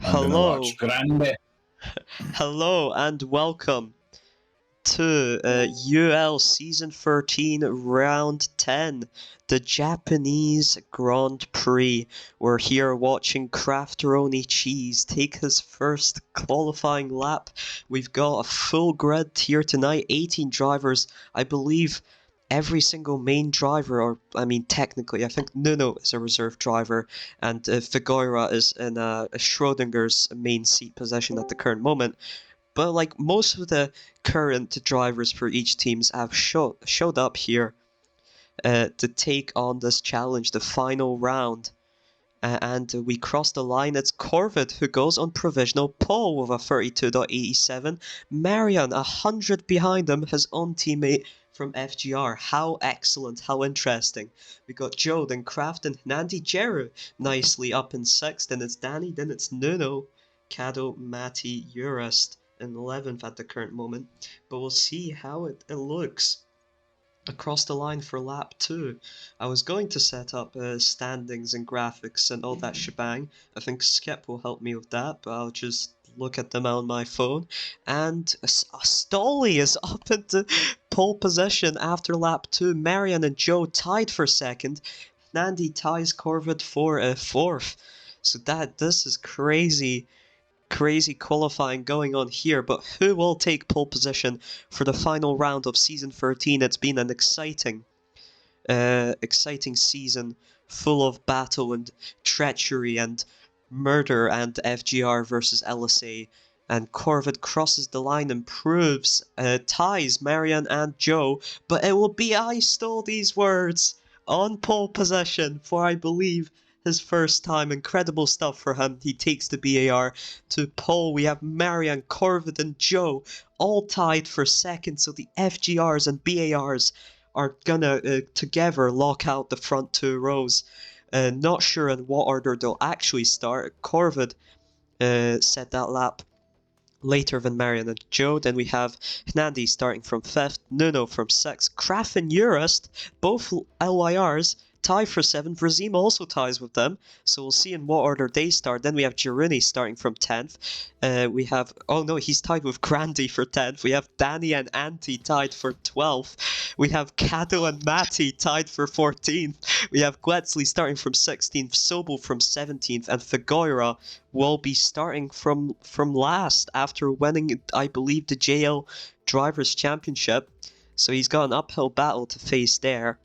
I'm gonna Hello, watch Grande. hello, and welcome to UL Season 13, Round 10, the Japanese Grand Prix. We're here watching Crafteroni Cheese take his first qualifying lap. We've got a full grid here tonight, 18 drivers. I believe every single main driver, or I mean, technically, I think Nuno is a reserve driver, and Figueira is in Schrodinger's main seat position at the current moment. But like most of the current drivers for each teams have showed up here to take on this challenge, the final round. And we cross the line. It's Corvid who goes on provisional pole with a 32.87. Marian 100 behind him, his own teammate from FGR. How excellent, how interesting. We got Joe, then Kraft, and Nandi Jeru nicely up in 6th. Then it's Danny, then it's Nuno, Kado, Matti, Urist in 11th at the current moment. But we'll see how it looks across the line for lap 2. I was going to set up standings and graphics and all that shebang. I think Skip will help me with that, but I'll just look at them on my phone. And Stolly is up into pole position after lap 2. Marian and Joe tied for 2nd. Nandi ties Corvid for 4th. So this is crazy qualifying going on here, but who will take pole position for the final round of season 13? It's been an exciting season full of battle and treachery and murder and FGR versus LSA. And Corvid crosses the line and ties Marian and Joe, but it will be, I stole these words, on pole position for, I believe, his first time. Incredible stuff for him. He takes the BAR to pole. We have Marian, Corvid, and Joe all tied for 2nd, so the FGRs and BARs are gonna together lock out the front 2 rows. Not sure in what order they'll actually start. Corvid set that lap later than Marian and Joe. Then we have Nandi starting from 5th, Nuno from 6th, Kraft and Urist, both LYRs, tie for 7th. Razim also ties with them, so we'll see in what order they start. Then we have Girini starting from 10th. We have, oh no, he's tied with Grandy for 10th. We have Danny and Antti tied for 12th. We have Kado and Matti tied for 14th. We have Gletsley starting from 16th, Sobel from 17th, and Figueira will be starting from last after winning, I believe, the JL Drivers' Championship. So he's got an uphill battle to face there.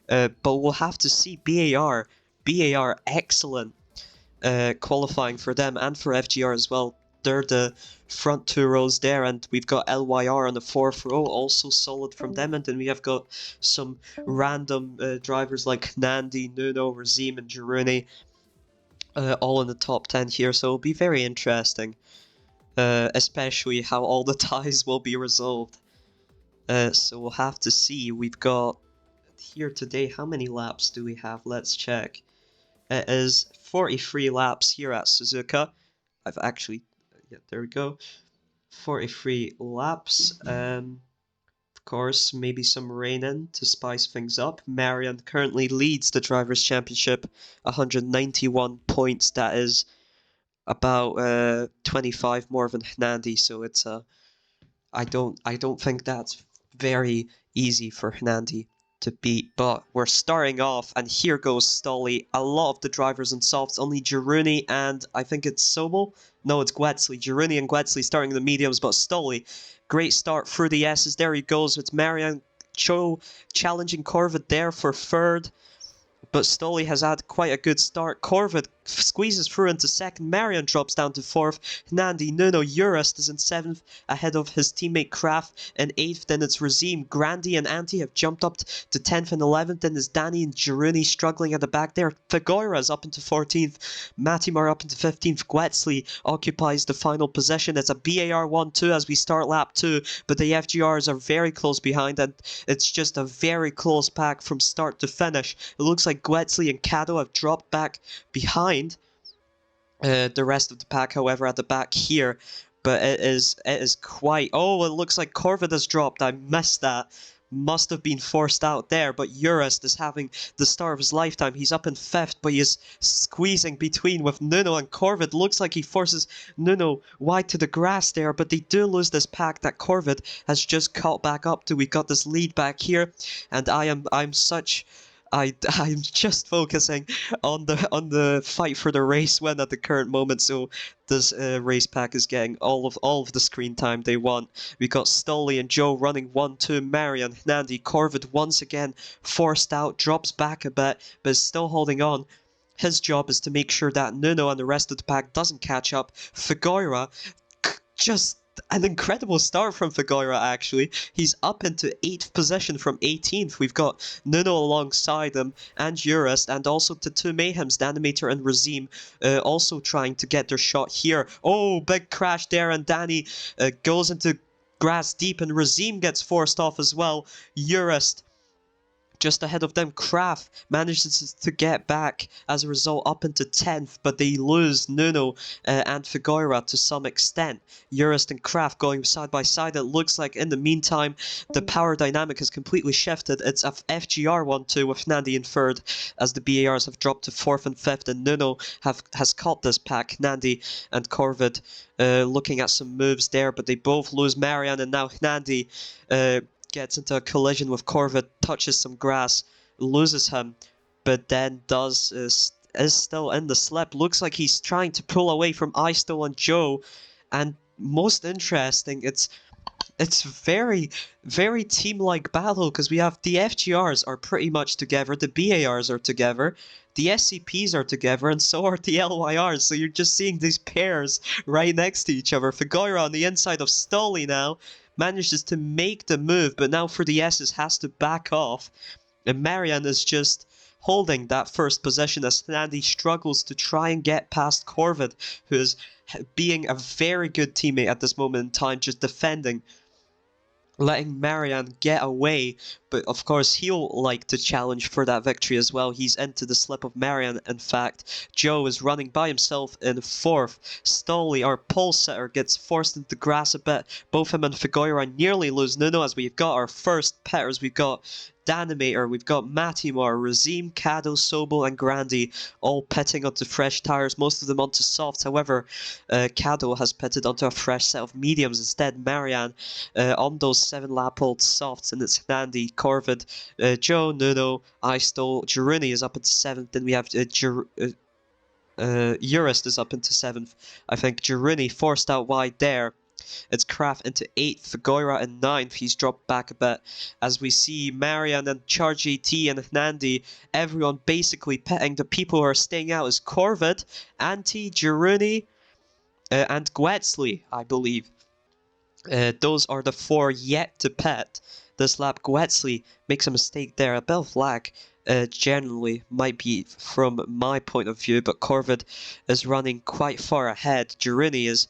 But we'll have to see. BAR excellent qualifying for them and for FGR as well. They're the front 2 rows there, and we've got LYR on the 4th row, also solid from them. And then we have got some random drivers like Nandi, Nuno, Razim, and Girouni, all in the top 10 here. So it'll be very interesting, especially how all the ties will be resolved. So we'll have to see. We've got here today, how many laps do we have? Let's check. It is 43 laps here at Suzuka. I've actually, yeah, there we go. 43 laps. Of course, maybe some rain in to spice things up. Marian currently leads the Drivers' Championship, 191 points. That is about 25 more than Nandi, so it's I don't think that's very easy for Nandi to beat, but we're starting off, and here goes Stolly. A lot of the drivers and softs, only Girouni and I think it's Sobel? No, it's Gletsley. Girouni and Gletsley starting in the mediums, but Stolly, great start through the S's. There he goes with Marian Cho challenging Corvid there for 3rd. But Stolly has had quite a good start. Corvid squeezes through into 2nd. Marian drops down to 4th. Nandi, Nuno, Urist is in 7th, ahead of his teammate Kraft in 8th. Then it's Razim. Grandy and Antti have jumped up to 10th and 11th. Then there's Danny and Girouni struggling at the back there. Figueira is up into 14th. Matimar up into 15th. Gletsley occupies the final position. It's a BAR 1-2 as we start lap 2. But the FGRs are very close behind, and it's just a very close pack from start to finish. It looks like Gletsley and Kado have dropped back behind the rest of the pack, however, at the back here. But it is quite... Oh, it looks like Corvid has dropped. I missed that. must have been forced out there, but Urist is having the start of his lifetime. He's up in 5th, but he is squeezing between with Nuno and Corvid. Looks like he forces Nuno wide to the grass there, but they do lose this pack that Corvid has just caught back up to. We got this lead back here, and I'm just focusing on the fight for the race win at the current moment. So this race pack is getting all of the screen time they want. We got Stolly and Joe running 1-2. Marian, Nandi, Corvid once again forced out, drops back a bit, but is still holding on. His job is to make sure that Nuno and the rest of the pack doesn't catch up. Figueira, just an incredible start from Figueira, actually. He's up into 8th position from 18th. We've got Nuno alongside him, and Urist, and also the two Mayhems, the Animator and Razim, also trying to get their shot here. Oh, big crash there, and Danny goes into grass deep, and Razim gets forced off as well. Urist just ahead of them. Kraft manages to get back as a result up into 10th, but they lose Nuno and Figueira to some extent. Urist and Kraft going side by side. It looks like in the meantime the power dynamic has completely shifted. It's a FGR 1-2 with Nandi in 3rd, as the BARs have dropped to 4th and 5th, and Nuno has caught this pack. Nandi and Corvid looking at some moves there, but they both lose Marian, and now Nandi gets into a collision with Corvid, touches some grass, loses him, but then is still in the slip. Looks like he's trying to pull away from Isto and Joe, and most interesting, it's very, very team-like battle, because we have the FGRs are pretty much together, the BARs are together, the SCPs are together, and so are the LYRs, so you're just seeing these pairs right next to each other. Figueira on the inside of Stolly now manages to make the move, but now for the S's has to back off, and Marian is just holding that first position as Nandi struggles to try and get past Corvid, who is being a very good teammate at this moment in time, just defending, letting Marian get away, but of course he'll like to challenge for that victory as well. He's into the slip of Marian, in fact. Joe is running by himself in 4th. Stolly, our pole sitter, gets forced into the grass a bit. Both him and Figueira nearly lose Nuno, as we've got our first petters. We've got Danimator, we've got Matimar, Razim, Kado, Sobel, and Grandi all pitting onto fresh tires, most of them onto softs. However, Kado has pitted onto a fresh set of mediums instead. Marian on those 7-lap-old softs, and it's Nandi, Corvid, Joe, Nuno, Isto, Jiruni is up into 7th, then we have Urist is up into 7th. I think Jiruni forced out wide there. It's Kraft into 8th, Figueira in 9th. He's dropped back a bit. As we see Marian and Charge AT and Nandi, everyone basically pitting. The people who are staying out is Corvid, Anti, Jiruni, and Guetzli, I believe. Those are the 4 yet to pet this lap. Guetzli makes a mistake there. A bit of lag generally might be from my point of view, but Corvid is running quite far ahead. Jiruni is...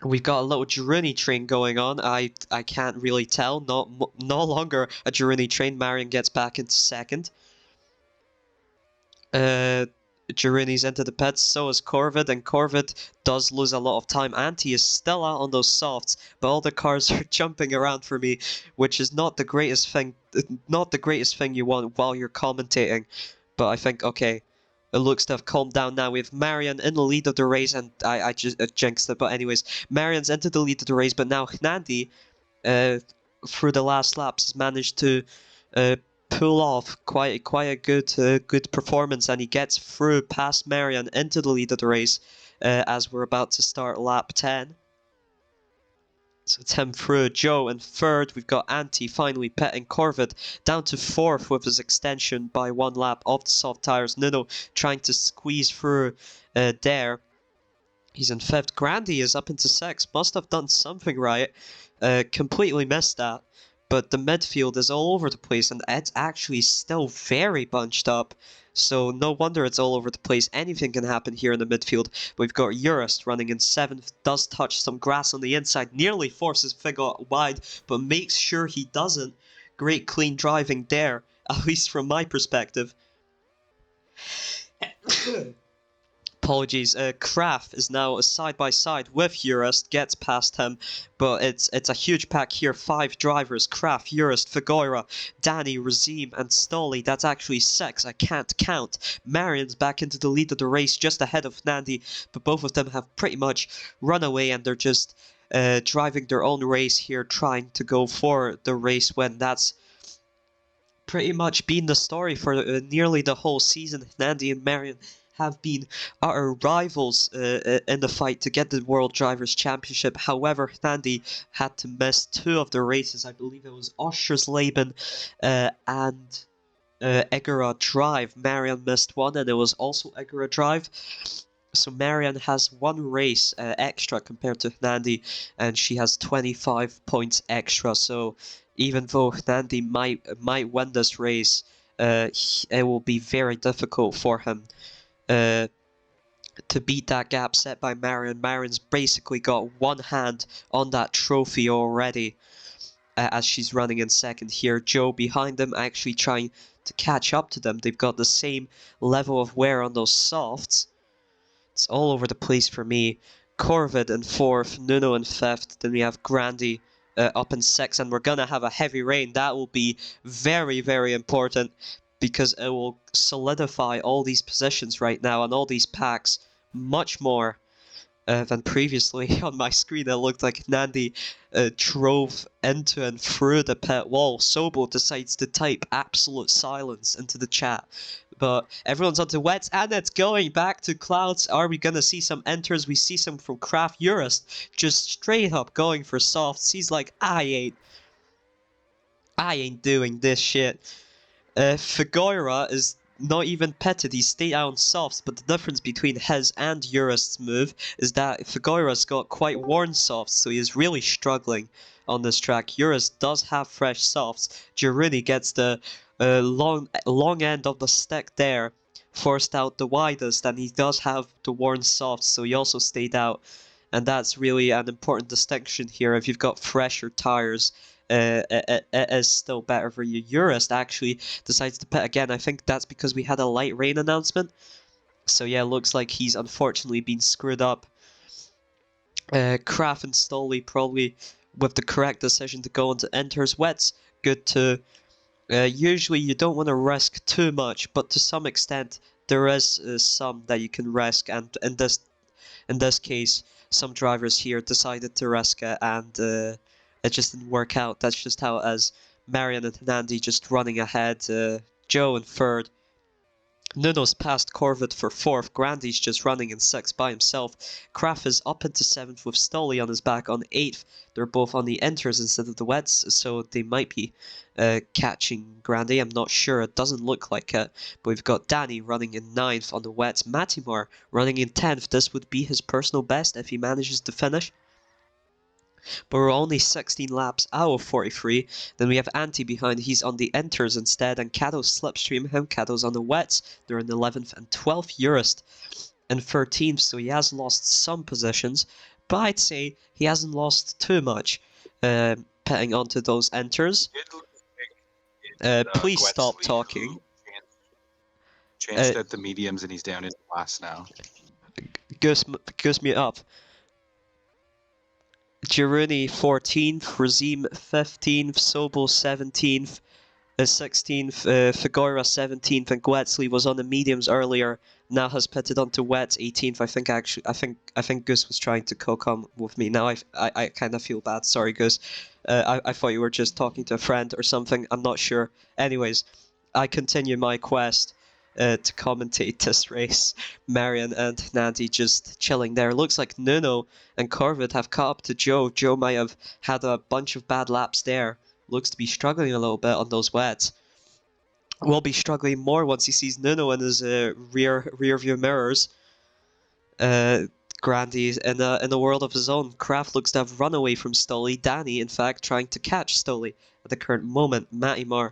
We've got a little Jiruni train going on. I can't really tell. No longer a Jiruni train. Marian gets back into 2nd. Jiruni's into the pits, so is Corvid, and Corvid does lose a lot of time. Anti is still out on those softs, but all the cars are jumping around for me, which is not the greatest thing you want while you're commentating. But I think, okay, it looks to have calmed down now. We have Marian in the lead of the race, and I just jinxed it. But anyways, Marian's into the lead of the race, but now Nandi, through the last laps, has managed to pull off quite a good performance, and he gets through past Marian into the lead of the race as we're about to start lap 10. So it's him through. Joe in 3rd. We've got Anti finally pitting. Corvid down to 4th with his extension by 1 lap of the soft tires. Nuno trying to squeeze through there. He's in 5th. Grandi is up into 6th. Must have done something right. Completely missed that. But the midfield is all over the place, and it's actually still very bunched up. So no wonder it's all over the place. Anything can happen here in the midfield. We've got Urist running in 7th, does touch some grass on the inside, nearly forces Figure wide, but makes sure he doesn't. Great clean driving there, at least from my perspective. Apologies. Kraft is now side by side with Urist, gets past him, but it's a huge pack here. 5 drivers: Kraft, Urist, Figueira, Danny, Razim, and Stolly. That's actually 6. I can't count. Marion's back into the lead of the race, just ahead of Nandi, but both of them have pretty much run away, and they're just driving their own race here, trying to go for the race win. That's pretty much been the story for nearly the whole season. Nandi and Marion have been our rivals in the fight to get the World Drivers' Championship. However, Nandi had to miss 2 of the races. I believe it was Oschersleben and Egera Drive. Marion missed 1, and it was also Egera Drive. So Marion has 1 race extra compared to Nandi, and she has 25 points extra. So even though Nandi might win this race, it will be very difficult for him to beat that gap set by Marion. Marion's basically got one hand on that trophy already as she's running in second here. Joe behind them, actually trying to catch up to them. They've got the same level of wear on those softs. It's all over the place for me. Corvid in 4th, Nuno in 5th, then we have Grandi up in 6th, and we're gonna have a heavy rain. That will be very, very important, because it will solidify all these positions right now and all these packs much more than previously. On my screen, it looked like Nandi drove into and through the pit wall. Sobo decides to type absolute silence into the chat. But everyone's onto wets, and it's going back to clouds. Are we gonna see some enters? We see some from Kraft. Urist just straight up going for softs. He's like, I ain't doing this shit. Figueira is not even pitted, he stayed out on softs, but the difference between his and Urist's move is that Figueira's got quite worn softs, so he is really struggling on this track. Urist does have fresh softs. Girouni gets the long end of the stick there, forced out the widest, and he does have the worn softs, so he also stayed out. And that's really an important distinction here. If you've got fresher tires, it is still better for you. Urist actually decides to pit again. I think that's because we had a light rain announcement. So yeah, looks like he's unfortunately been screwed up. Kraft and Stolly probably with the correct decision to go into enters. Wets, good too. Usually you don't want to risk too much, but to some extent there is some that you can risk, and in this case, some drivers here decided to risk it, and it just didn't work out. That's just how it is. Marion and Nandi just running ahead. Joe in 3rd. Nuno's past Corvid for 4th. Grandi's just running in 6th by himself. Kraft is up into 7th with Stolly on his back on 8th. They're both on the enters instead of the wets, so they might be catching Grandi. I'm not sure. It doesn't look like it. But we've got Danny running in 9th on the wets. Matimar running in 10th. This would be his personal best if he manages to finish. But we're only 16 laps out of 43. Then we have Anti behind. He's on the enters instead, and Kado's slipstream him. Kado's on the wets. They're in 11th and 12th. Urist in 13th, so he has lost some positions, but I'd say he hasn't lost too much. Petting onto those enters. Please stop talking. Changed at the mediums, and he's down in last now. Goose me up. Girouni 14th, Razim 15th, Sobel 17th, 16th, Figueira 17th, and Guetzli was on the mediums earlier. Now has pitted onto wets 18th. I think Goose was trying to co-com with me. Now I kind of feel bad. Sorry, Goose. I thought you were just talking to a friend or something. I'm not sure. Anyways, I continue my quest to commentate this race. Marion and Nandi just chilling there. Looks like Nuno and Corvid have caught up to Joe. Joe might have had a bunch of bad laps there. Looks to be struggling a little bit on those wets. Will be struggling more once he sees Nuno in his rear view mirrors. Grandi in a world of his own. Kraft looks to have run away from Stolly. Danny, in fact, trying to catch Stolly at the current moment. Matimar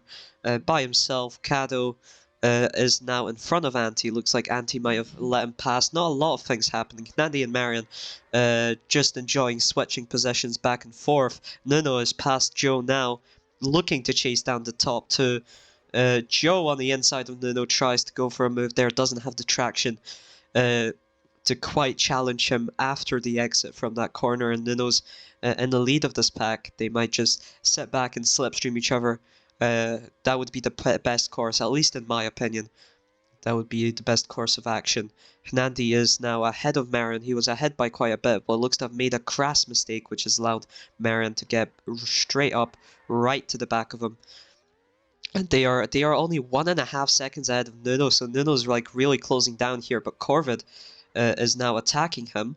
by himself. Kado is now in front of Anti. Looks like Anti might have let him pass. Not a lot of things happening. Nandi and Marion just enjoying switching positions back and forth. Nuno is past Joe now, looking to chase down the top two. Joe on the inside of Nuno tries to go for a move there, doesn't have the traction. to quite challenge him after the exit from that corner, and Nuno's in the lead of this pack. They might just sit back and slipstream each other. That would be the best course, at least in my opinion. That would be the best course of action. Hernandi is now ahead of Marion. He was ahead by quite a bit, but looks to have made a crass mistake, which has allowed Marion to get straight up right to the back of him. And they are only 1.5 seconds ahead of Nuno, so Nuno's like really closing down here, but Corvid is now attacking him,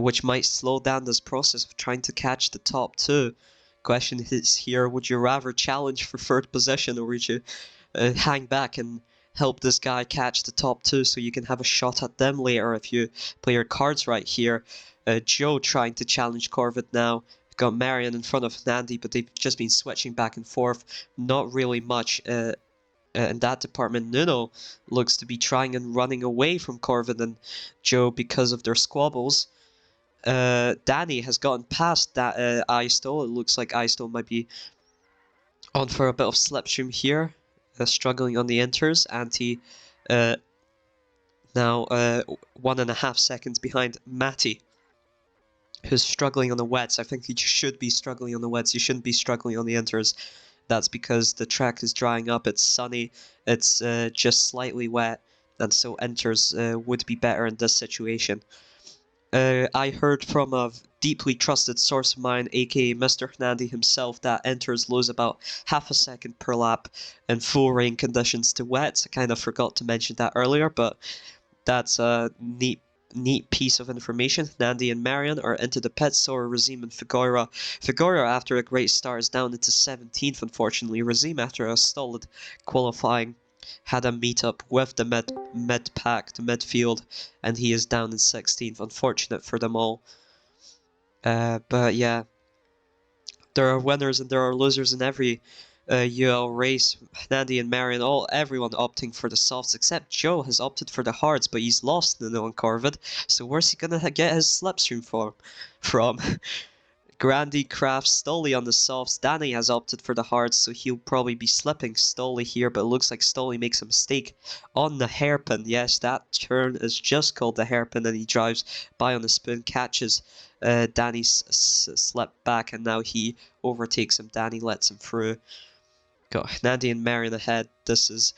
which might slow down this process of trying to catch the top two. Question is here, would you rather challenge for third position, or would you hang back and help this guy catch the top two so you can have a shot at them later if you play your cards right here? Joe trying to challenge Corvid now. Got Marion in front of Nandy, but they've just been switching back and forth. Not really much in that department. Nuno looks to be trying and running away from Corvid and Joe because of their squabbles. Danny has gotten past that Eistol. It looks like Eistol might be on for a bit of slipstream here. Struggling on the enters. Anti now 1.5 seconds behind Matty, who's struggling on the wets. I think you should be struggling on the wets. You shouldn't be struggling on the enters. That's because the track is drying up. It's sunny. It's just slightly wet, and so enters would be better in this situation. I heard from a deeply trusted source of mine, aka Mr. Hernandi himself, that enters lose about half a second per lap in full rain conditions to wets. I kind of forgot to mention that earlier, but that's a neat piece of information. Nandi and Marion are into the pits, so are Razim and Figueira. Figueira, after a great start, is down into 17th, unfortunately. Razim, after a solid qualifying, had a meetup with the mid-pack, the midfield, and he is down in 16th. Unfortunate for them all. But yeah, there are winners and there are losers in every UL race. Nandi and Marion, everyone opting for the softs, except Joe has opted for the hards, but he's lost Nuno and Corvid, so where's he gonna get his slipstream from? Grandy crafts Stolly on the softs. Danny has opted for the hards, so he'll probably be slipping Stolly here, but it looks like Stolly makes a mistake on the hairpin. Yes, that turn is just called the hairpin, and he drives by on the spoon, catches Danny's slip back, and now he overtakes him. Danny lets him through. Got Nandi and Marion ahead. This is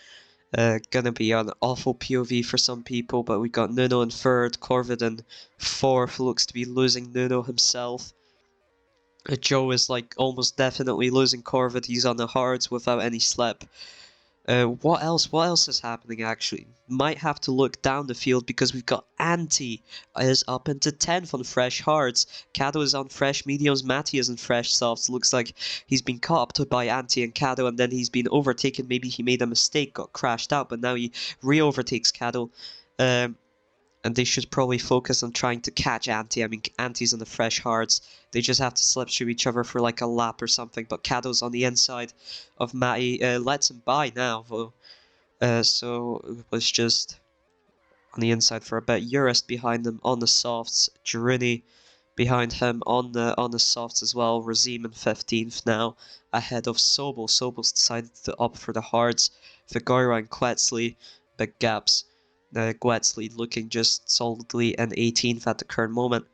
gonna be an awful POV for some people, but we got Nuno in third, Corvid in fourth, looks to be losing Nuno himself. Joe is like almost definitely losing Corvid. He's on the hards without any slip. What else is happening actually? Might have to look down the field because we've got Anti is up into 10th on fresh hards. Kado is on fresh mediums. Matty is on fresh softs. Looks like he's been caught up by Anti and Kado, and then he's been overtaken. Maybe he made a mistake, got crashed out, but now he re-overtakes Kado. And they should probably focus on trying to catch Anti. I mean, Anti's on the fresh hards. They just have to slipstream each other for like a lap or something. But Kado's on the inside of Matty. Lets him by now, though. So it was just on the inside for a bit. Urist behind them on the softs. Girini behind him on the softs as well. Razim in 15th now, ahead of Sobel. Sobel's decided to opt for the hards. Figueira and Quetzley, big gaps. Quetzley looking just solidly in 18th at the current moment.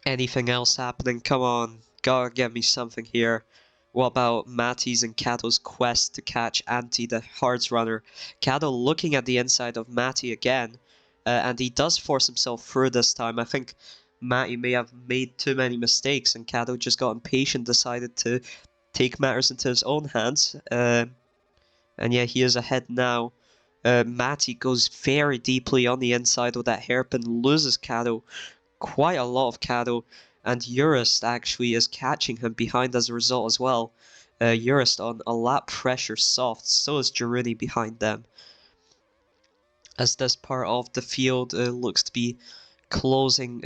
Anything else happening? Come on, gotta get me something here. What about Matty's and Kato's quest to catch Anti, the hards runner? Kato looking at the inside of Matty again, and he does force himself through this time. I think Matty may have made too many mistakes, and Kato just got impatient, decided to take matters into his own hands. And yeah, he is ahead now. Matty goes very deeply on the inside with that hairpin, loses Kato, quite a lot of Kato, and Urist actually is catching him behind as a result as well. Urist on a lap pressure soft, so is Girini behind them. As this part of the field looks to be closing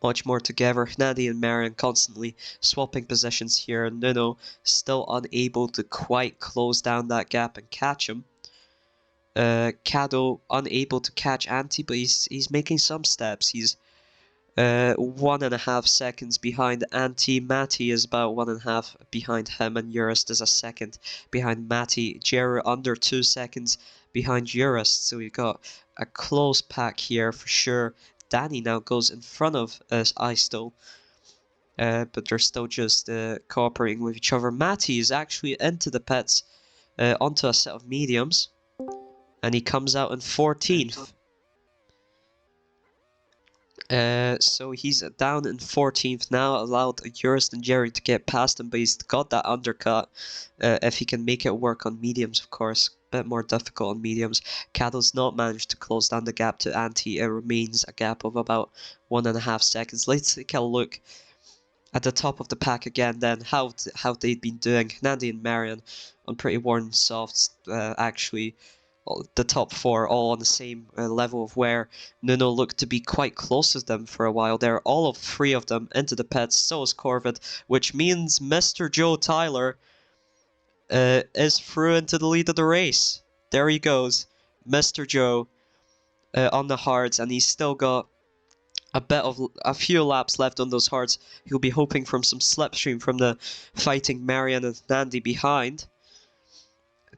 much more together. Hernandi and Marion constantly swapping positions here. Nuno still unable to quite close down that gap and catch him. Kado unable to catch Anti, but he's making some steps. He's 1.5 seconds behind Anti. Matty is about 1.5 behind him, and Urist is a second behind Matty. Jero under 2 seconds behind Jurist. So we've got a close pack here for sure. Danny now goes in front of Isto. But they're still just cooperating with each other. Matty is actually into the pits onto a set of mediums. And he comes out in 14th. So he's down in 14th now, allowed Jurist and Jerry to get past him, but he's got that undercut. If he can make it work on mediums, of course. A bit more difficult on mediums. Caddle's not managed to close down the gap to Anti. It remains a gap of about 1.5 seconds. Let's take a look at the top of the pack again then, how they've been doing. Nandi and Marion on pretty worn softs, actually. The top four all on the same level of wear. Nuno looked to be quite close to them for a while there. All of three of them into the pits, so is Corvid, which means Mr. Joe Tyler is through into the lead of the race. There he goes, Mr. Joe on the hards, and he's still got a few laps left on those hards. He'll be hoping from some slipstream from the fighting Marion and Nandi behind.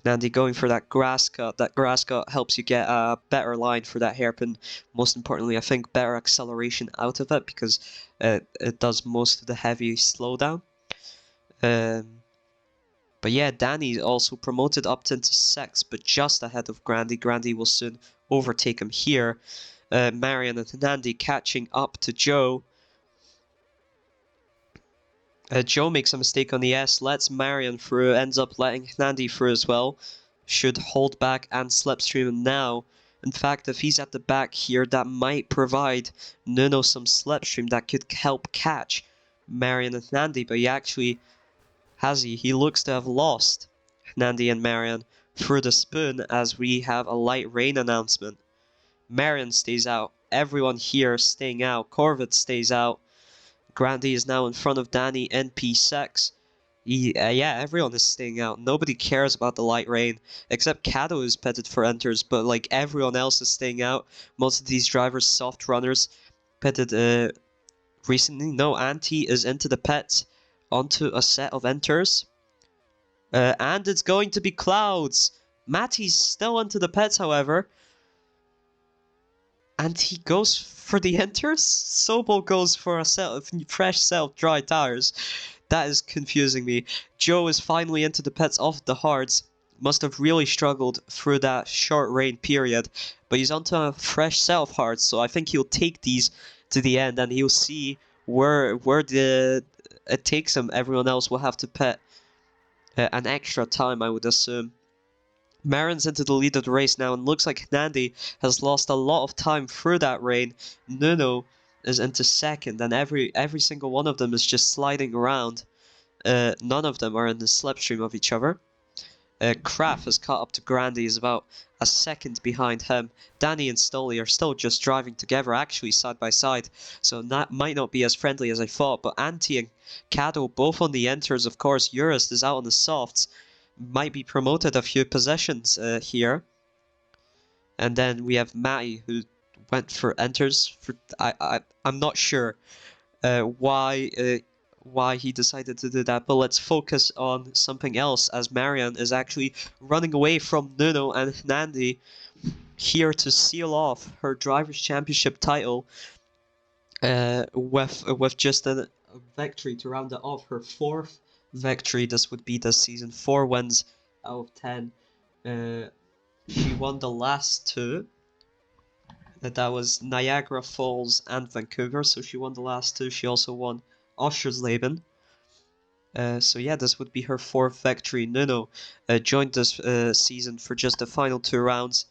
Nandi going for that grass cut. That grass cut helps you get a better line for that hairpin. Most importantly, I think better acceleration out of it because it does most of the heavy slowdown. But yeah, Danny also promoted up into 6th, but just ahead of Grandy. Grandy will soon overtake him here. Marion and Nandi catching up to Joe. Joe makes a mistake on the S, lets Marion through, ends up letting Nandi through as well. Should hold back and slipstream him now. In fact, if he's at the back here, that might provide Nuno some slipstream that could help catch Marion and Nandi, but he actually has he looks to have lost Nandi and Marion through the spoon as we have a light rain announcement. Marion stays out. Everyone here staying out. Corvid stays out. Grandy is now in front of Danny in P6. Yeah, everyone is staying out. Nobody cares about the light rain, except Kato is pitted for enters, but like everyone else is staying out. Most of these drivers, soft runners, pitted recently. No, Anti is into the pits, onto a set of enters. And it's going to be Clouds. Matty's still into the pits, however. And he goes for the enters? Sobel goes for a set of fresh set of dry tires. That is confusing me. Joe is finally into the pits off the hards. Must have really struggled through that short rain period. But he's onto a fresh set of hards, so I think he'll take these to the end and he'll see where it takes him. Everyone else will have to pit an extra time, I would assume. Marin's into the lead of the race now, and looks like Nandi has lost a lot of time through that rain. Nuno is into 2nd, and every single one of them is just sliding around. None of them are in the slipstream of each other. Kraft has caught up to Grandy, is about a 2nd behind him. Danny and Stolly are still just driving together, actually side by side, so that might not be as friendly as I thought. But Anti and Kado both on the enters, of course. Urist is out on the softs. Might be promoted a few positions here. And then we have Matty, who went for enters. I'm not sure why he decided to do that, but let's focus on something else, as Marion is actually running away from Nuno and Nandi here to seal off her Drivers' Championship title with just a victory to round it off. Her 4th victory this would be this season. 4 wins out of 10. She won the last 2. That was Niagara Falls and Vancouver, so she won the last 2. She also won Oschersleben. So yeah, this would be her 4th victory. Nuno joined this season for just the final 2 rounds.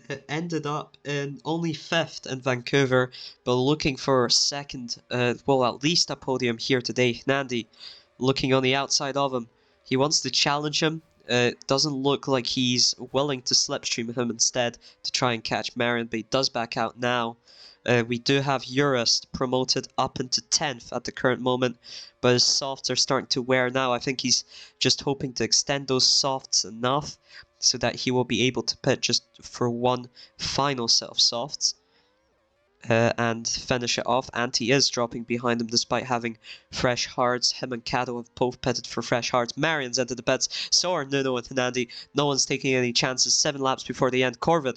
It ended up in only 5th in Vancouver, but looking for 2nd, well, at least a podium here today. Nandi looking on the outside of him. He wants to challenge him. Doesn't look like he's willing to slipstream him instead to try and catch Marion, but he does back out now. We do have Urist promoted up into 10th at the current moment, but his softs are starting to wear now. I think he's just hoping to extend those softs enough so that he will be able to pit just for one final set of softs. and finish it off. Anti is dropping behind him despite having fresh hearts. Him and Kato have both pitted for fresh hearts. Marian's into the pits. So are Nuno and Hinandi. No one's taking any chances. 7 laps before the end. Corvid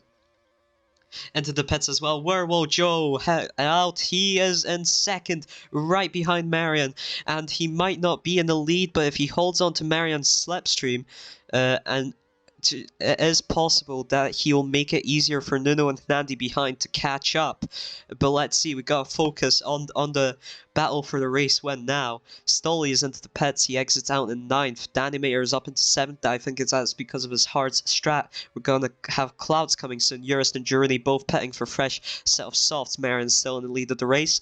into the pits as well. Where will Joe head out? He is in second, right behind Marian, and he might not be in the lead, but if he holds on to Marian's slipstream, it is possible that he'll make it easier for Nuno and Nandi behind to catch up. But let's see, we gotta focus on the battle for the race win now. Stolly is into the pits, he exits out in 9th. Danimator is up into 7th, I think that's because of his hard strat. We're gonna have Clouds coming soon, Eurist and Juruni both pitting for fresh set of softs. Marian's still in the lead of the race.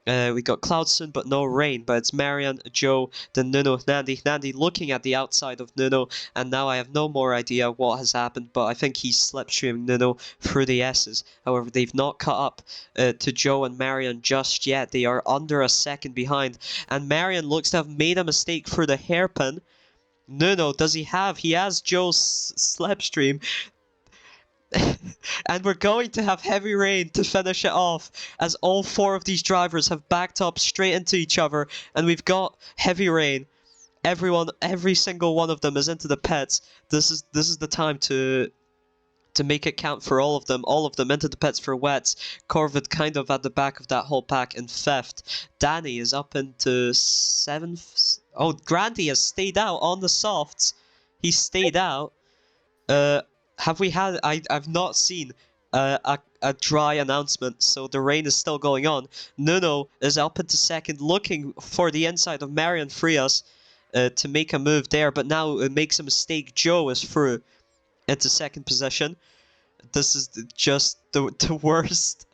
We got Cloud soon, but no rain. But it's Marian, Joe, then Nuno, Nandi. Nandi looking at the outside of Nuno, and now I have no more idea what has happened, but I think he's slipstreaming Nuno through the S's. However, they've not caught up to Joe and Marian just yet. They are under a second behind, and Marian looks to have made a mistake for the hairpin. Nuno, does he have? He has Joe's slipstream. And we're going to have heavy rain to finish it off, as all 4 of these drivers have backed up straight into each other, and we've got heavy rain. Every single one of them is into the pits. This is the time to make it count for all of them into the pits for wets. Corvid kind of at the back of that whole pack in 5th. Danny is up into 7th. Oh, Grandy has stayed out on the softs. He stayed out. Have we had... I've not seen a dry announcement, so the rain is still going on. Nuno is up into 2nd, looking for the inside of Marian Frias to make a move there, but now it makes a mistake. Joe is through into 2nd position. This is just the worst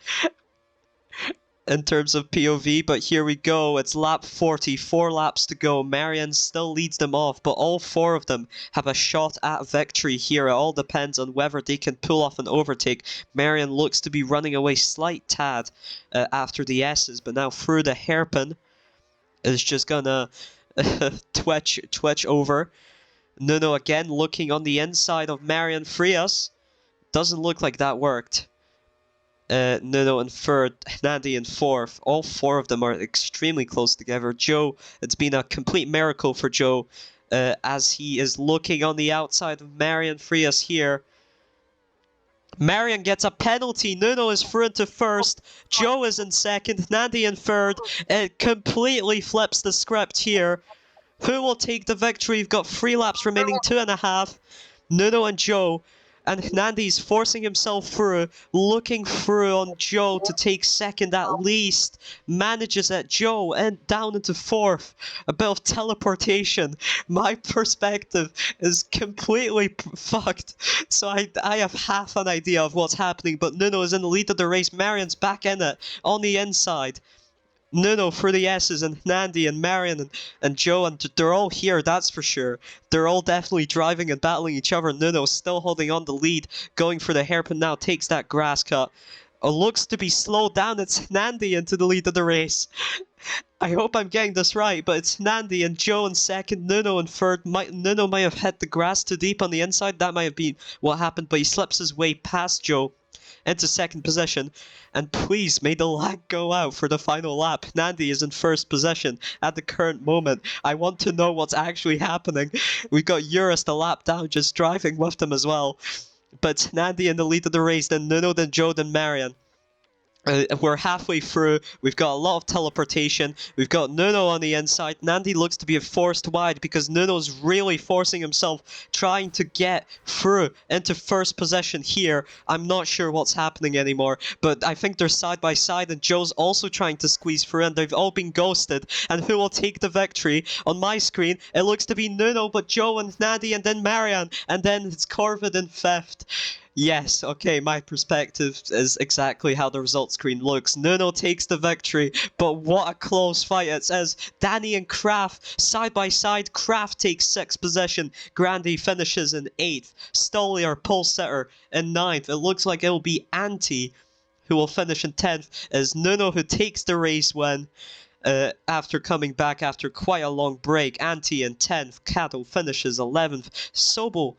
in terms of POV, but here we go. It's lap 40, 4 laps to go. Marian still leads them off, but all 4 of them have a shot at victory here. It all depends on whether they can pull off an overtake. Marian looks to be running away slight tad after the S's, but now through the hairpin is just gonna twitch over. Nuno again looking on the inside of Marian Frias. Doesn't look like that worked. Nuno in 3rd, Nandi in 4th. All 4 of them are extremely close together. Joe, it's been a complete miracle for Joe as he is looking on the outside of Marian Frias here. Marian gets a penalty. Nuno is through into 1st. Joe is in 2nd. Nandi in 3rd. It completely flips the script here. Who will take the victory? We've got 3 laps remaining, 2.5. Nuno and Joe. And Nandi's forcing himself through, looking through on Joe to take 2nd at least. Manages at Joe and down into 4th. A bit of teleportation. My perspective is completely fucked. So I have half an idea of what's happening, but Nuno is in the lead of the race. Marian's back in it on the inside. Nuno for the S's, and Nandi and Marian and Joe, and they're all here, that's for sure. They're all definitely driving and battling each other. Nuno still holding on the lead, going for the hairpin now, takes that grass cut. Looks to be slowed down. It's Nandi into the lead of the race. I hope I'm getting this right, but it's Nandi and Joe in 2nd, Nuno in 3rd. Nuno might have hit the grass too deep on the inside. That might have been what happened, but he slips his way past Joe into 2nd position, and please may the lag go out for the final lap. Nandi is in 1st position at the current moment. I want to know what's actually happening. We've got Eurist a lap down just driving with them as well, but Nandi in the lead of the race, then Nuno, then Joe, then Marian. We're halfway through. We've got a lot of teleportation. We've got Nuno on the inside. Nandi looks to be forced wide because Nuno's really forcing himself, trying to get through into 1st position here. I'm not sure what's happening anymore, but I think they're side by side, and Joe's also trying to squeeze through, and they've all been ghosted. And who will take the victory? On my screen, it looks to be Nuno, but Joe and Nandi, and then Marian, and then it's Corvid in 5th. Yes, okay, my perspective is exactly how the result screen looks. Nuno takes the victory, but what a close fight it says. Danny and Kraft side by side. Kraft takes 6th position. Grandy finishes in 8th. Stolly, our pole sitter, in 9th. It looks like it'll be Anti who will finish in 10th. As Nuno who takes the race win. After coming back after quite a long break. Anti in 10th. Cattle finishes 11th. Sobel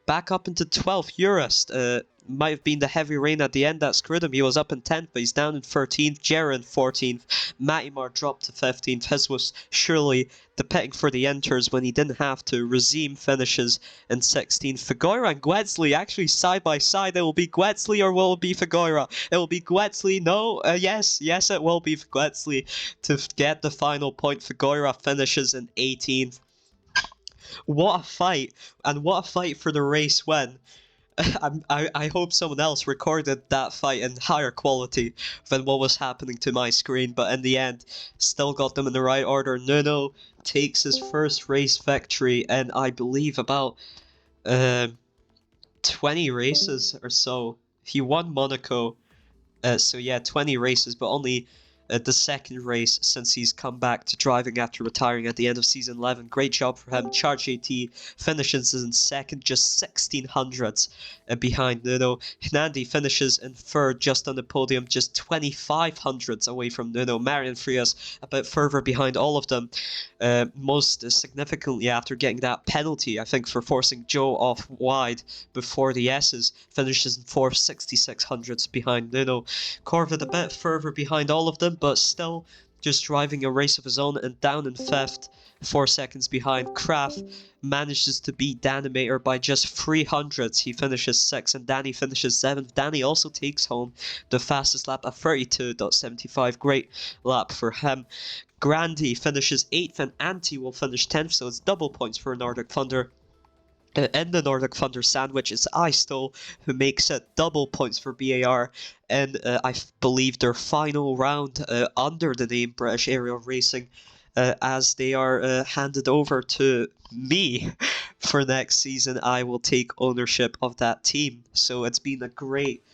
back up into 12th. Eurist might have been the heavy rain at the end that screwed him. He was up in 10th, but he's down in 13th. Jaron 14th. Mattimar dropped to 15th. His was surely the petting for the enters when he didn't have to. Razim finishes in 16th. Figueira and Guetzli actually side by side. It will be Guetzli or will it be Figueira? It will be Guetzli. No, yes, it will be Guetzli to get the final point. Figueira finishes in 18th. What a fight, and what a fight for the race when. I hope someone else recorded that fight in higher quality than what was happening to my screen, but in the end, still got them in the right order. Nuno takes his first race victory in, I believe, about 20 races or so. He won Monaco, so yeah, 20 races, but only the second race since he's come back to driving after retiring at the end of season 11. Great job for him. Charge AT finishes in second, just 1600ths behind Nuno. Hnandi finishes in third, just on the podium, just 2500ths away from Nuno. Marian Frias a bit further behind all of them, most significantly after getting that penalty, I think, for forcing Joe off wide before the S's. Finishes in fourth, 6600ths behind Nuno. Corvid a bit further behind all of them, but still just driving a race of his own, and down in fifth, 4 seconds behind. Kraft manages to beat Danimator by just 300ths. He finishes 6th and Danny finishes 7th. Danny also takes home the fastest lap at 32.75. Great lap for him. Grandi finishes 8th and Antti will finish 10th, so it's double points for Nordic Thunder. In the Nordic Thunder sandwich, it's Istol who makes it double points for BAR, and I believe their final round under the name British Aerial Racing, as they are handed over to me for next season. I will take ownership of that team. So it's been a great,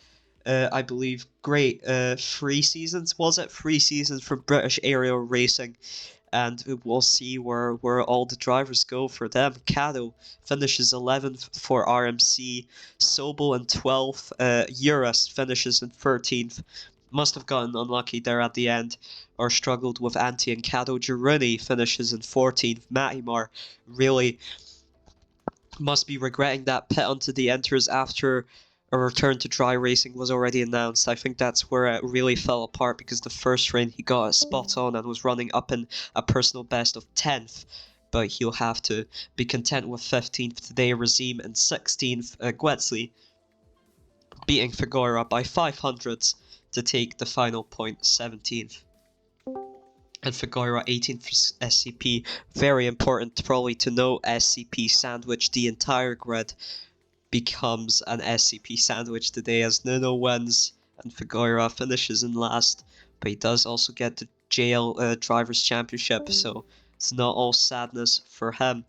I believe, great 3 seasons, was it? 3 seasons for British Aerial Racing. And we'll see where all the drivers go for them. Cado finishes 11th for RMC. Sobel in 12th. Urus finishes in 13th. Must have gotten unlucky there at the end, or struggled with Antti and Cado. Girouni finishes in 14th. Mattimar really must be regretting that pit onto the enters after a return to dry racing was already announced. I think that's where it really fell apart, because the first rain he got it spot on and was running up in a personal best of 10th. But he'll have to be content with 15th today. Razim and 16th. Guetzli beating Figueira by 500ths to take the final point, 17th. And Figueira 18th for SCP. Very important probably to know, SCP sandwich the entire grid becomes an SCP sandwich today as Nuno wins and Figueira finishes in last, but he does also get the JL Drivers' Championship, so it's not all sadness for him.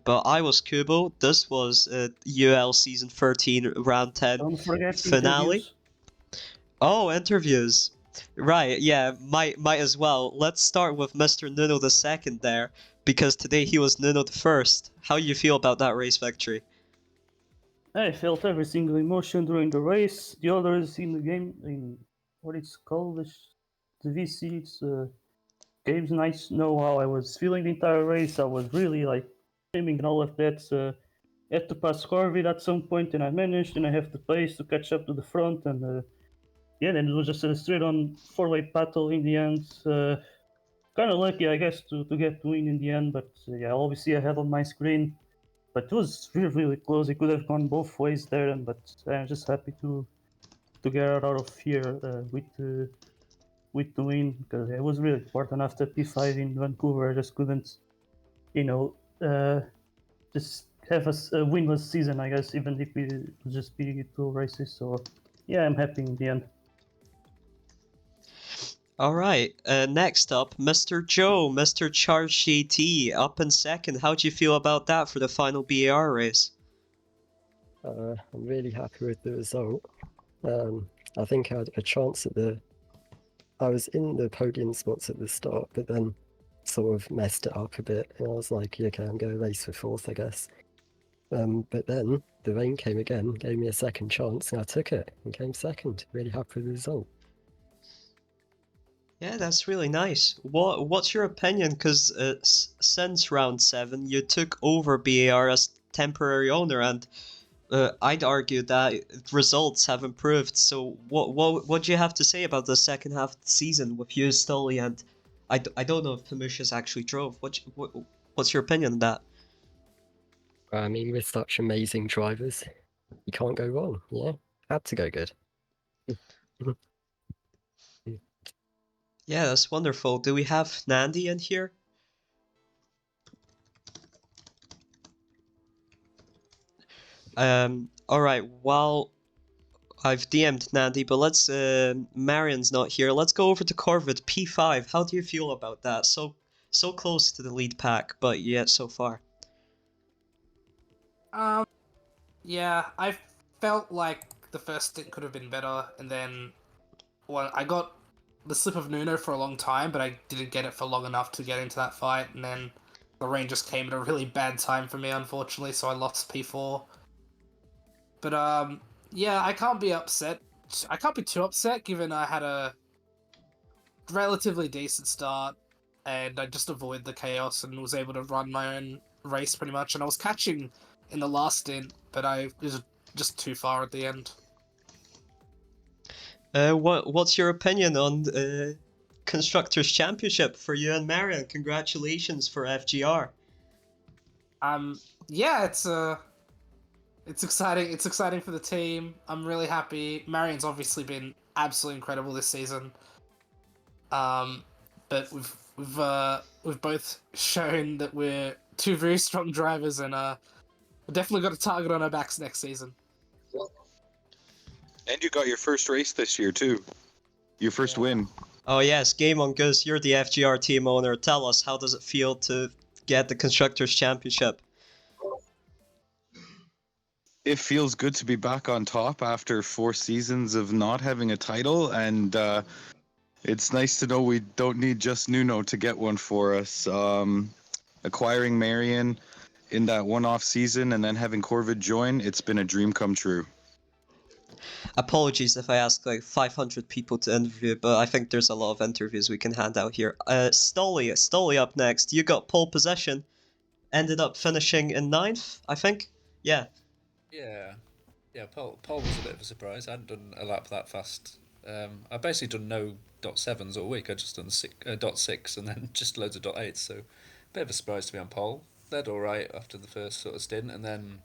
But I was Kubo. This was UL Season 13 Round 10 Don't forget finale. interviews. Oh, interviews. Right, yeah, might as well. Let's start with Mr. Nuno the second there, because today he was Nuno the first. How you feel about that race victory? I felt every single emotion during the race. The others in the game, in what it's called, the VC, it's games nights, know how I was feeling the entire race. I was really like screaming and all of that. I had to pass Corvid at some point, and I managed, and I have the pace to catch up to the front, and yeah, then it was just a straight-on 4-lap battle in the end. Kind of lucky, I guess, to get the win in the end, but yeah, obviously I had on my screen. But it was really, really close. It could have gone both ways there, but I'm just happy to get out of here with the win, because it was really important after P5 in Vancouver. I just couldn't, just have a winless season, I guess, even if it would just be 2 races. So yeah, I'm happy in the end. Alright, next up, Mr. Joe, Mr. Charge GT, up in second. How'd you feel about that for the final BAR race? I'm really happy with the result. I think I had a chance I was in the podium spots at the start, but then sort of messed it up a bit, and I was like, okay, I'm going to race for 4th, I guess. But then the rain came again, gave me a second chance, and I took it and came second. Really happy with the result. Yeah, that's really nice. What's your opinion? Because since round 7, you took over BAR as temporary owner, and I'd argue that results have improved. So what do you have to say about the second half of the season with you, Stolly, and I don't know if Pamusha's actually drove. What's your opinion on that? I mean, with such amazing drivers, you can't go wrong. Yeah, had to go good. Yeah, that's wonderful. Do we have Nandi in here? All right. Well, I've DM'd Nandi, but let's. Marion's not here. Let's go over to Corvid P5. How do you feel about that? So close to the lead pack, but yet so far. Yeah, I felt like the first stint could have been better, and then I got the slip of Nuno for a long time, but I didn't get it for long enough to get into that fight, and then the rain just came at a really bad time for me, unfortunately, so I lost P4. But yeah, I can't be upset. I can't be too upset, given I had a relatively decent start, and I just avoided the chaos and was able to run my own race pretty much, and I was catching in the last stint, but I was just too far at the end. What's your opinion on Constructors Championship for you and Marion? Congratulations for FGR. Yeah, it's exciting. It's exciting for the team. I'm really happy. Marion's obviously been absolutely incredible this season. But we've both shown that we're two very strong drivers, and we've definitely got a target on our backs next season. And you got your first race this year too. Your first win. Oh yes, Game on Goose, you're the FGR team owner. Tell us, how does it feel to get the Constructors Championship? It feels good to be back on top after 4 seasons of not having a title, and it's nice to know we don't need just Nuno to get one for us. Acquiring Marion in that one-off season and then having Corvid join, it's been a dream come true. Apologies if I ask like 500 people to interview, but I think there's a lot of interviews we can hand out here. Stolly up next. You got pole position, ended up finishing in 9th, I think. Yeah. Yeah. Pole was a bit of a surprise. I hadn't done a lap that fast. I've basically done no .7s all week. I just done .6 and then just loads of .8s. So, bit of a surprise to be on pole. Led all right after the first sort of stint, and then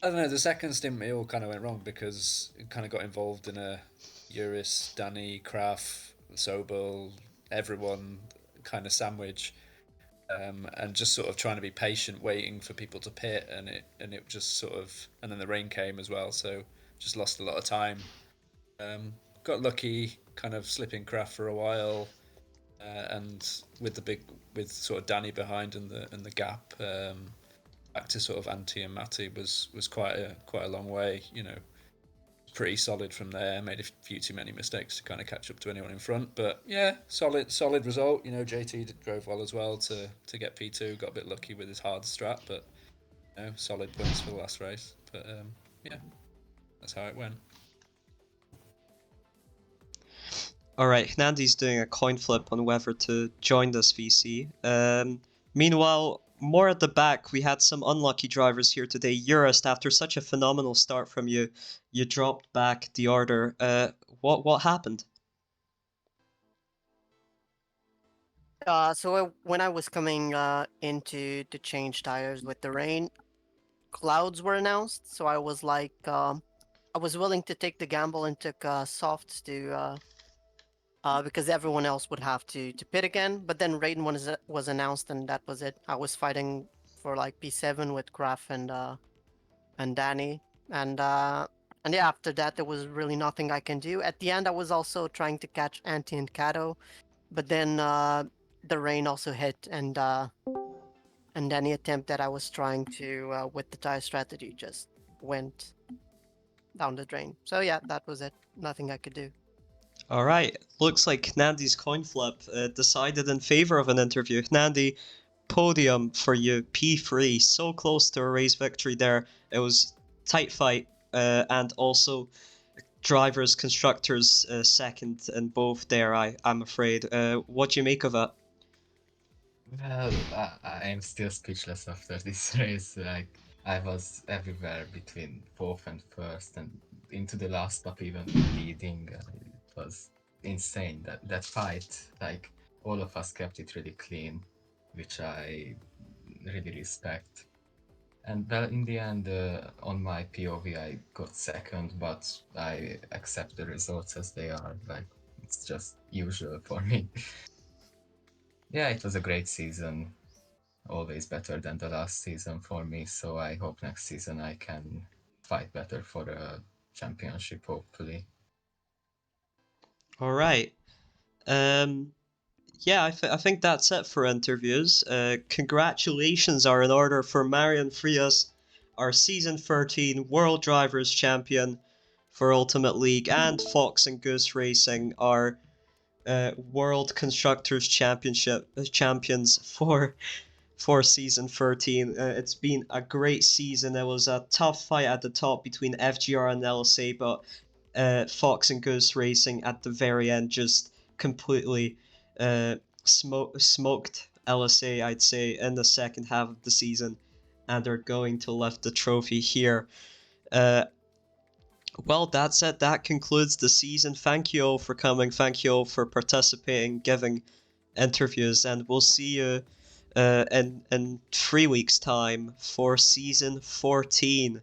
I don't know. The second stint, it all kind of went wrong because it kind of got involved in a Uris, Danny, Kraft, Sobel, everyone kind of sandwich. And just sort of trying to be patient, waiting for people to pit, and it just sort of, and then the rain came as well, so just lost a lot of time. Got lucky, kind of slipping Kraft for a while, and with sort of Danny behind in the gap, back to sort of Antti and Matti was quite a long way. You know, pretty solid from there. Made a few too many mistakes to kind of catch up to anyone in front, but yeah, solid result. You know, JT drove well as well to get P2. Got a bit lucky with his hard strat, but you know, solid points for the last race. But yeah, that's how it went. All right, Nandi's doing a coin flip on whether to join this VC. Meanwhile, more at the back, we had some unlucky drivers here today. Urist, after such a phenomenal start from you, you dropped back the order. What happened? So when I was coming into to change tires with the rain, clouds were announced. So I was like, I was willing to take the gamble and took softs to because everyone else would have to pit again. But then rain was announced, and that was it. I was fighting for like P7 with Graf and Danny, and yeah, after that there was really nothing I can do. At the end, I was also trying to catch Antti and Kato, but then the rain also hit, and any attempt that I was trying to with the tire strategy just went down the drain. So yeah, that was it. Nothing I could do. All right, looks like Nandi's coin flip decided in favor of an interview. Nandi, podium for you, P3, so close to a race victory there. It was tight fight, and also drivers, constructors second in both there, I'm afraid. What do you make of it? Well, I am still speechless after this race. Like, I was everywhere between fourth and first, and into the last stop even leading. It was insane that fight. Like all of us kept it really clean, which I really respect. And well, in the end, on my POV, I got second, but I accept the results as they are. Like it's just usual for me. Yeah, it was a great season. Always better than the last season for me. So I hope next season I can fight better for a championship, hopefully. All right. Yeah, I think that's it for interviews. Congratulations are in order for Marion Frias, our Season 13 World Drivers Champion for Ultimate League, and Fox and Goose Racing, our World Constructors Championship champions for Season 13. It's been a great season. It was a tough fight at the top between FGR and LSA, but Fox and Goose Racing at the very end just completely smoked LSA, I'd say, in the second half of the season, and are going to lift the trophy here. Well, that's it. That concludes the season. Thank you all for coming. Thank you all for participating, giving interviews, and we'll see you in 3 weeks' time for season 14.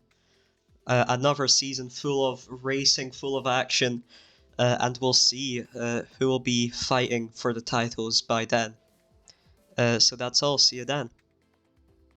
Another season full of racing, full of action, and we'll see who will be fighting for the titles by then. So that's all. See you then.